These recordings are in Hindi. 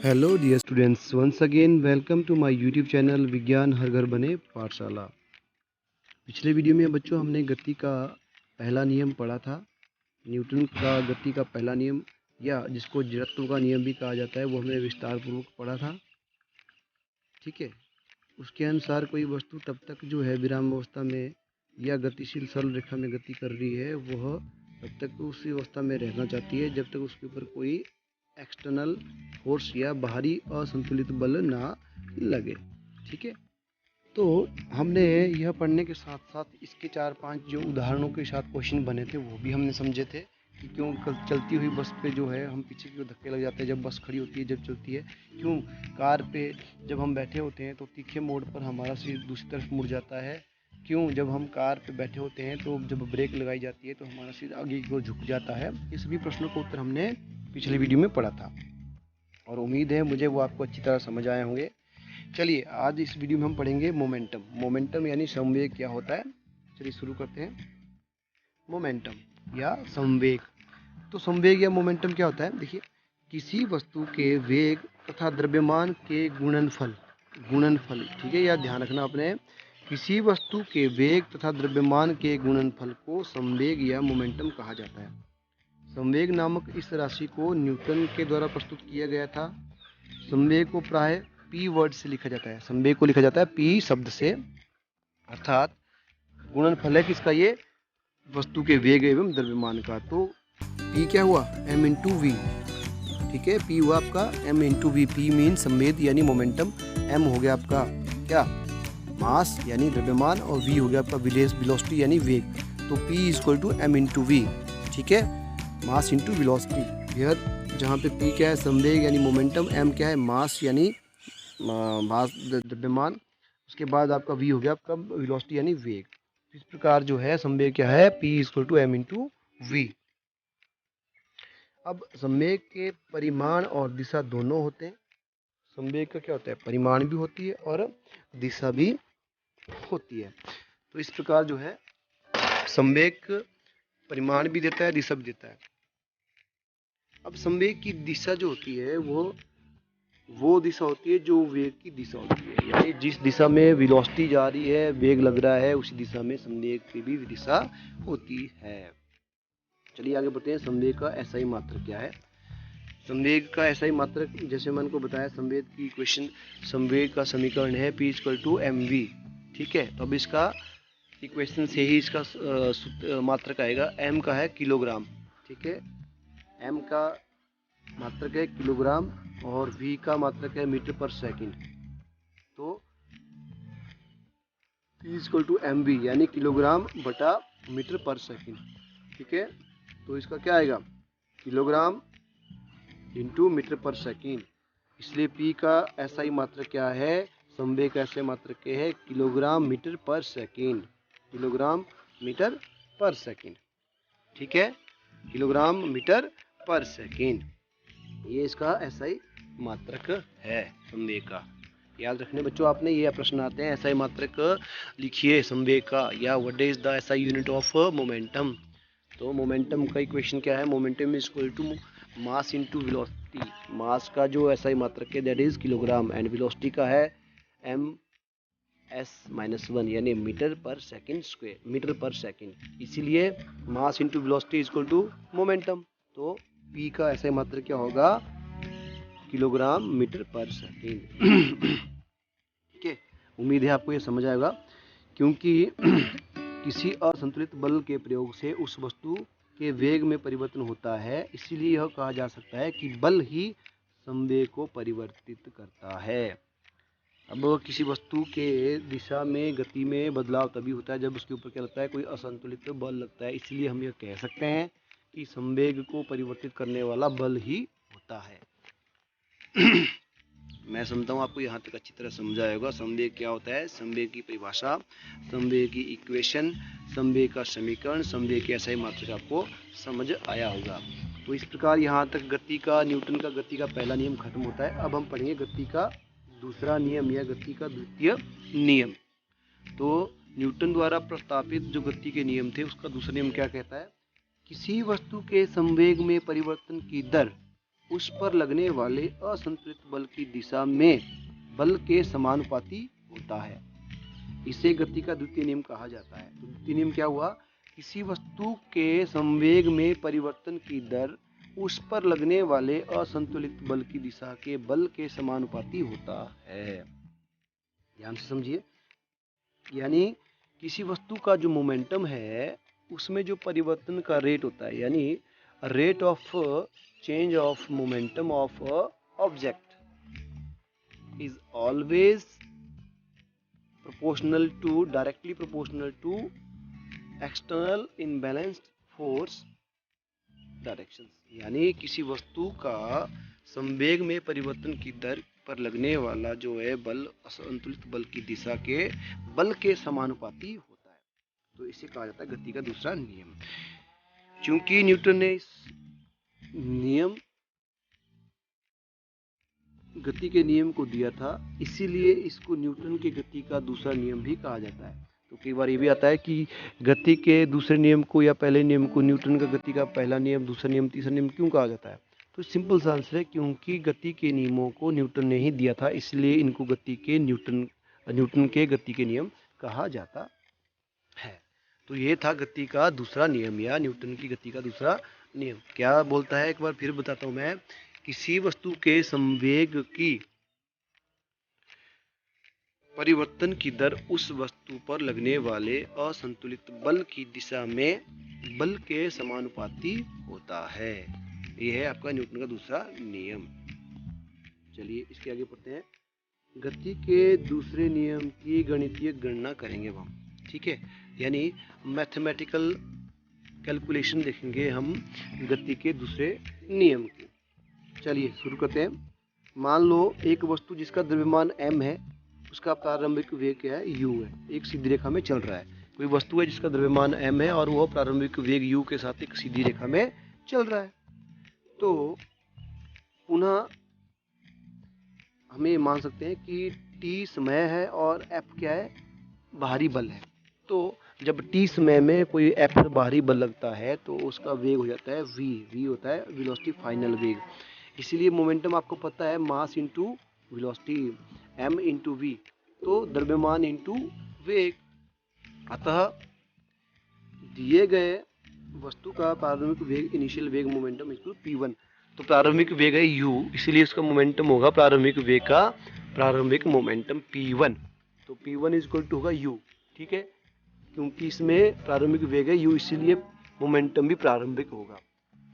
Hello dear students, once again welcome to my YouTube channel Vigyan Har घर बने पाठशाला। पिछले वीडियो में बच्चों हमने गति का पहला नियम पढ़ा था। न्यूटन का गति का पहला नियम या जिसको जड़त्व का नियम भी कहा जाता है वो हमने विस्तार पूर्वक पढ़ा था। ठीक है, उसके अनुसार कोई वस्तु तब तक जो है विराम अवस्था में या गतिशील सरल रेखा में गति कर रही है वह तब तक उसी अवस्था में रहना चाहती है जब तक उसके ऊपर कोई एक्सटर्नल फोर्स या बाहरी असंतुलित बल ना लगे। ठीक है, तो हमने यह पढ़ने के साथ साथ इसके 4-5 जो उदाहरणों के साथ क्वेश्चन बने थे वो भी हमने समझे थे कि क्यों चलती हुई बस पे जो है हम पीछे की ओर धक्के लग जाते हैं जब बस खड़ी होती है, जब चलती है। क्यों कार पे जब हम बैठे होते हैं तो तीखे मोड़ पर हमारा सिर दूसरी तरफ मुड़ जाता है। क्यों जब हम कार पे बैठे होते हैं तो जब ब्रेक लगाई जाती है तो हमारा सिर आगे की ओर झुक जाता है। ये सभी प्रश्नों का उत्तर हमने पिछले वीडियो में पढ़ा था और उम्मीद है मुझे वो आपको अच्छी तरह समझ आए होंगे। चलिए आज इस वीडियो में हम पढ़ेंगे मोमेंटम। मोमेंटम यानी संवेग क्या होता है। चलिए शुरू करते हैं। मोमेंटम या संवेग। तो संवेग या मोमेंटम क्या होता है, देखिए किसी वस्तु के वेग तथा द्रव्यमान के गुणनफल ठीक है, या ध्यान रखना आपने, किसी वस्तु के वेग तथा द्रव्यमान के गुणनफल को संवेग या मोमेंटम कहा जाता है। संवेग नामक इस राशि को न्यूटन के द्वारा प्रस्तुत किया गया था। संवेग को प्राय पी वर्ड से लिखा जाता है। संवेग को लिखा जाता है पी शब्द से, अर्थात गुणनफल है किसका, ये वस्तु के वेग एवं द्रव्यमान का। तो पी क्या हुआ, एम इंटू वी। ठीक है, पी हुआ आपका M into V. P mean संवेग यानी मोमेंटम, एम हो गया आपका क्या, मास यानी द्रव्यमान, और वी हो गया आपका वेलोसिटी यानी वेग। तो P is equal to M into V. ठीक है, मास इंटू वेलोसिटी। यह जहाँ पे पी क्या है संवेग यानी मोमेंटम, एम क्या है मास यानी मास द्रव्यमान, उसके बाद आपका वी हो गया आपका वेलोसिटी यानी वेग। इस प्रकार जो है संवेग क्या है, P is equal to M into V. अब संवेग के परिमाण और दिशा दोनों होते हैं। संवेग का क्या होता है, परिमाण भी होती है और दिशा भी होती है। तो इस प्रकार जो है संवेग परिमाण भी देता है, दिशा भी देता है। अब संवेग की दिशा जो होती है वो दिशा होती है जो वेग की दिशा होती है, यानी जिस दिशा में वेलोसिटी जा रही है, वेग लग रहा है, उसी दिशा में संवेग की भी दिशा होती है। चलिए आगे बढ़ते हैं। संवेग का एसआई मात्रक क्या है। संवेग का एसआई मात्रक जैसे मैंने को बताया, संवेग की इक्वेशन, संवेग का समीकरण है P इक्वल टू mv। ठीक है, तो अब इसका इक्वेशन से ही इसका मात्रक आएगा। m का है किलोग्राम। ठीक है, m का मात्रक है किलोग्राम और v का मात्रक है मीटर पर सेकंड। तो P इक्वल टू mv यानी किलोग्राम बटा मीटर पर सेकंड। ठीक है, तो इसका क्या आएगा, किलोग्राम इंटू मीटर पर सेकंड। इसलिए P का एसआई मात्रक क्या है, संवेग का एसआई मात्रक क्या है, किलोग्राम मीटर पर सेकंड। किलोग्राम मीटर पर सेकंड। ठीक है, किलोग्राम मीटर पर सेकंड, ये इसका एसआई मात्रक है संवेग का। याद रखने बच्चों आपने, ये प्रश्न आते हैं एसआई मात्रक लिखिए संवेग का, या what is the SI unit of momentum. तो मोमेंटम का इक्वेशन क्या है, momentum is equal to mass into velocity. Mass का जो एसआई मात्रक है that is kilogram, and velocity का है एम एस माइनस 1 यानी मीटर पर सेकंड स्क्वायर, मीटर पर सेकंड। इसीलिए mass into velocity is equal to momentum. तो पी का एसआई मात्रक क्या होगा, किलोग्राम मीटर पर सेकंड। ठीक है, उम्मीद है आपको ये समझ आएगा। क्योंकि किसी असंतुलित बल के प्रयोग से उस वस्तु के वेग में परिवर्तन होता है, इसीलिए यह कहा जा सकता है कि बल ही संवेग को परिवर्तित करता है। अब किसी वस्तु के दिशा में गति में बदलाव तभी होता है जब उसके ऊपर क्या लगता है, कोई असंतुलित बल लगता है। इसलिए हम यह कह सकते हैं कि संवेग को परिवर्तित करने वाला बल ही होता है। मैं समझता हूँ आपको यहाँ तक अच्छी तरह समझा होगा संवेग क्या होता है, संवेग की परिभाषा, संवेग की इक्वेशन, संवेग का समीकरण, संवेग के एसआई मात्रक आपको समझ आया होगा। तो इस प्रकार यहाँ तक गति का, न्यूटन का गति का पहला नियम खत्म होता है। अब हम पढ़ेंगे गति का दूसरा नियम या गति का द्वितीय नियम। तो न्यूटन द्वारा प्रस्तावित जो गति के नियम थे उसका दूसरा नियम क्या कहता है, किसी वस्तु के संवेग में परिवर्तन की दर उस पर लगने वाले असंतुलित बल की दिशा में बल के समानुपाती होता है। इसे गति का द्वितीय नियम कहा जाता है। तो द्वितीय नियम क्या हुआ? किसी वस्तु के संवेग में परिवर्तन की दर उस पर लगने वाले असंतुलित बल की दिशा के बल के समानुपाती होता है। ध्यान से समझिए, यानी किसी वस्तु का जो मोमेंटम है उसमें जो परिवर्तन का रेट होता है, यानी rate of change of momentum of object is always directly proportional to external imbalanced force directions। यानी किसी वस्तु का संवेग में परिवर्तन की दर पर लगने वाला जो है बल असंतुलित बल की दिशा के बल के समानुपाती होता है। तो इसे कहा जाता है गति का दूसरा नियम। चूंकि न्यूटन ने इस नियम गति के नियम को दिया था, इसीलिए इसको न्यूटन के गति का दूसरा नियम भी कहा जाता है। तो कई बार ये भी आता है कि गति के दूसरे नियम को या पहले नियम को न्यूटन का गति का पहला नियम, दूसरा नियम, तीसरा नियम क्यों कहा जाता है? तो सिंपल सा आंसर है, क्योंकि गति के नियमों को न्यूटन ने ही दिया था, इसलिए इनको न्यूटन के गति के नियम कहा जाता है। तो ये था गति का दूसरा नियम या न्यूटन की गति का दूसरा नियम। क्या बोलता है, एक बार फिर बताता हूं मैं। किसी वस्तु के संवेग की परिवर्तन की दर उस वस्तु पर लगने वाले असंतुलित बल की दिशा में बल के समानुपाती होता है। यह है आपका न्यूटन का दूसरा नियम। चलिए इसके आगे पढ़ते हैं। गति के दूसरे नियम की गणितीय गणना करेंगे हम, ठीक है, यानी मैथमेटिकल कैलकुलेशन देखेंगे हम गति के दूसरे नियम की। चलिए शुरू करते हैं। मान लो एक वस्तु जिसका द्रव्यमान m है, उसका प्रारंभिक वेग क्या है? u है, एक सीधी रेखा में चल रहा है। कोई वस्तु है जिसका द्रव्यमान m है और वह प्रारंभिक वेग u के साथ एक सीधी रेखा में चल रहा है। तो पुनः हमें मान सकते हैं कि t समय है और f क्या है? बाहरी बल है। तो जब t समय में कोई f पर बाहरी बल लगता है तो उसका वेग हो जाता है v होता है वेलोसिटी फाइनल वेग। इसीलिए मोमेंटम आपको पता है mass into velocity, m into v, तो द्रव्यमान इंटू वेग। अतः दिए गए वस्तु का प्रारंभिक वेग, इनिशियल वेग मोमेंटम इक्वल p1। तो प्रारंभिक वेग है u, इसलिए उसका मोमेंटम होगा प्रारंभिक वेग का प्रारंभिक मोमेंटम p1। तो p1 इज इक्वल टू होगा u, ठीक है, क्योंकि इसमें प्रारंभिक वेग है u, इसीलिए मोमेंटम भी प्रारंभिक होगा,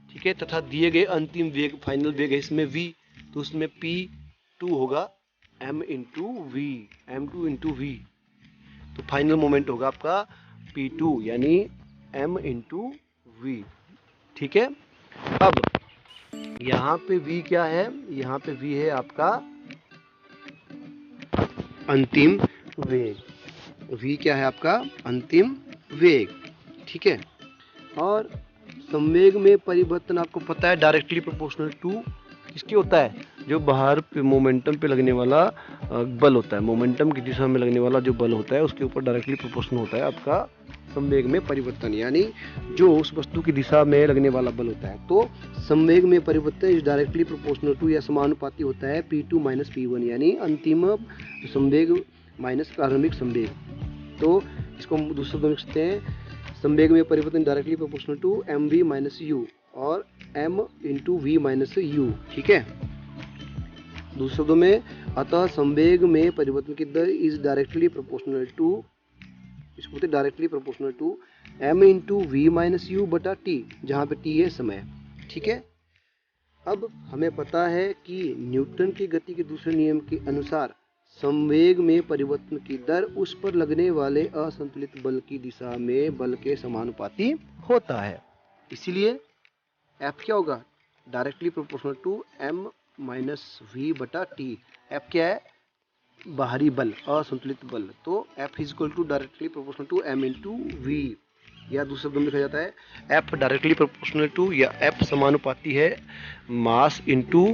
ठीक है। तथा दिए गए अंतिम वेग, फाइनल वेग है इसमें v, तो उसमें p2 होगा m into v, m2 into v। तो फाइनल मोमेंट होगा आपका p2 यानी m इंटू v, ठीक है। अब यहाँ पे v क्या है? यहाँ पे v है आपका अंतिम वेग। v क्या है आपका? अंतिम वेग, ठीक है। और संवेग में परिवर्तन आपको पता है डायरेक्टली प्रोपोर्शनल टू किसके होता है? जो बाहर पे मोमेंटम पे लगने वाला बल होता है, मोमेंटम की दिशा में लगने वाला जो बल होता है उसके ऊपर डायरेक्टली प्रोपोर्शनल होता है आपका संवेग में परिवर्तन, यानी जो उस वस्तु की दिशा में लगने वाला बल होता है। तो संवेग में परिवर्तन इज डायरेक्टली प्रोपोर्शनल टू या समानुपाती होता है p2 माइनस p1, यानी अंतिम संवेग माइनस प्रारंभिक संवेग। तो इसको दूसरे शब्दों में लिख सकते हैं, संवेग में परिवर्तन directly proportional to mv minus u और m into V minus u, ठीक है। दूसरे शब्दों में, अतः संवेग में परिवर्तन की दर इज डायरेक्टली प्रोपोर्शनल टू, इसको बोलते हैं directly proportional to m into V minus u बटा t, जहाँ पे t है समय, ठीक है। अब हमें पता है कि न्यूटन की गति के दूसरे नियम के अनुसार संवेग में परिवर्तन की दर उस पर लगने वाले असंतुलित बल की दिशा में बल के समानुपाती होता है। इसीलिए F क्या होगा? Directly proportional to m minus V बटा टी। F क्या है? बाहरी बल, असंतुलित बल। तो F is equal to directly proportional to m into V, या दूसरे शब्द में लिखा जाता है F डायरेक्टली प्रोपोर्शनल टू, या F समानुपाती है मास इंटू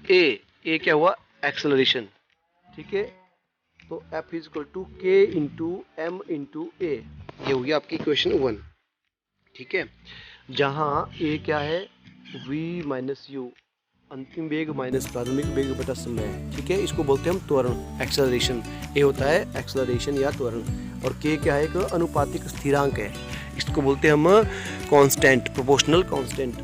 ए। ए क्या हुआ? एक्सेलरेशन, ठीक है। तो F is equal to k into m into a, ये हो गया आपकी इक्वेशन 1, ठीक है। जहाँ a क्या है? v माइनस u, अंतिम वेग माइनस प्रारंभिक वेग बटा समय, ठीक है। इसको बोलते हैं हम त्वरण, एक्सेलरेशन। ए होता है एक्सेलरेशन या त्वरण, और के क्या है, एक अनुपातिक स्थिरांक है। इसको बोलते हैं हम कांस्टेंट, प्रोपोर्शनल कांस्टेंट।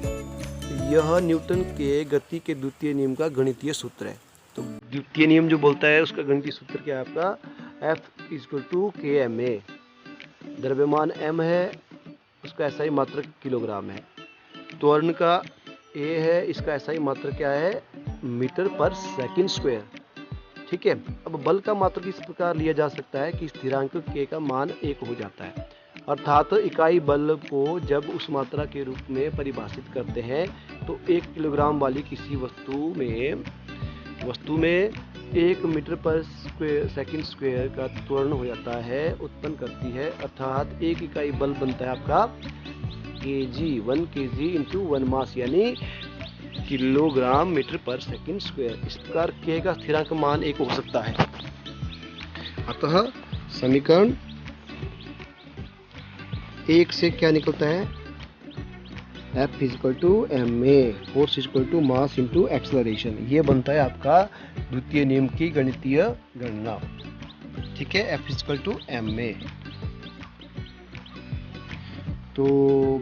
यह न्यूटन के गति के द्वितीय नियम का गणितीय सूत्र है। तो द्वितीय नियम जो बोलता है उसका गणितीय सूत्र क्या है आपका, F इक्वल टू के एम ए। द्रव्यमान m है, उसका SI मात्रक किलोग्राम है। त्वरण का a है, इसका SI मात्रक क्या है, मीटर पर सेकंड स्क्वायर, ठीक है। अब बल का मात्रक इस प्रकार लिया जा सकता है कि स्थिरांक k का मान 1 हो जाता है, अर्थात इकाई बल को जब उस मात्रा के रूप में परिभाषित करते हैं तो 1 किलोग्राम वाली किसी वस्तु में 1 मीटर पर सेकंड स्क्वायर का त्वरण हो जाता है, उत्पन्न करती है, अर्थात एक इकाई बल बनता है आपका kg, 1 kg इंटू 1 मास, यानी किलोग्राम मीटर पर सेकंड स्क्वायर। इस प्रकार k का स्थिरांक मान 1 हो सकता है। अतः समीकरण 1 से क्या निकलता है, F equal to M A, force equal to mass into acceleration. ये बनता है आपका द्वितीय नियम की गणितीय गणना, ठीक है। F equal to M A. तो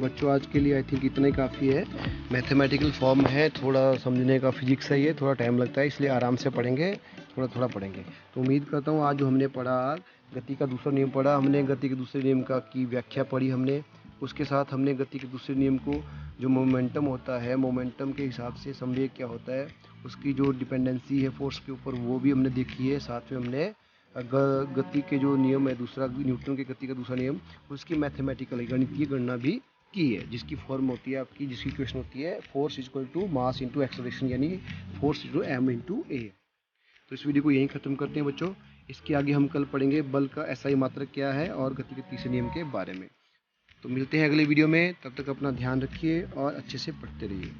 बच्चों आज के लिए आई थिंक इतना ही काफ़ी है। मैथमेटिकल फॉर्म है, थोड़ा समझने का, फिजिक्स है, ये थोड़ा टाइम लगता है, इसलिए आराम से पढ़ेंगे, थोड़ा थोड़ा पढ़ेंगे। तो उम्मीद करता हूँ आज जो हमने पढ़ा, गति का दूसरा नियम पढ़ा हमने, गति के दूसरे नियम की व्याख्या पढ़ी हमने, उसके साथ हमने गति के दूसरे नियम को जो मोमेंटम होता है, मोमेंटम के हिसाब से संवेग क्या होता है, उसकी जो डिपेंडेंसी है फोर्स के ऊपर, वो भी हमने देखी है। साथ में हमने गति के जो नियम है दूसरा, न्यूटन के गति का दूसरा नियम, उसकी मैथमेटिकल गणितीय गणना भी की है, जिसकी फॉर्म होती है आपकी, जिसकी इक्वेशन होती है force equal to mass into acceleration, यानी force equal to m into a. तो इस वीडियो को यहीं ख़त्म करते हैं बच्चों। इसके आगे हम कल पढ़ेंगे बल का SI मात्रक क्या है और गति के तीसरे नियम के बारे में। तो मिलते हैं अगले वीडियो में, तब तक अपना ध्यान रखिए और अच्छे से पढ़ते रहिए।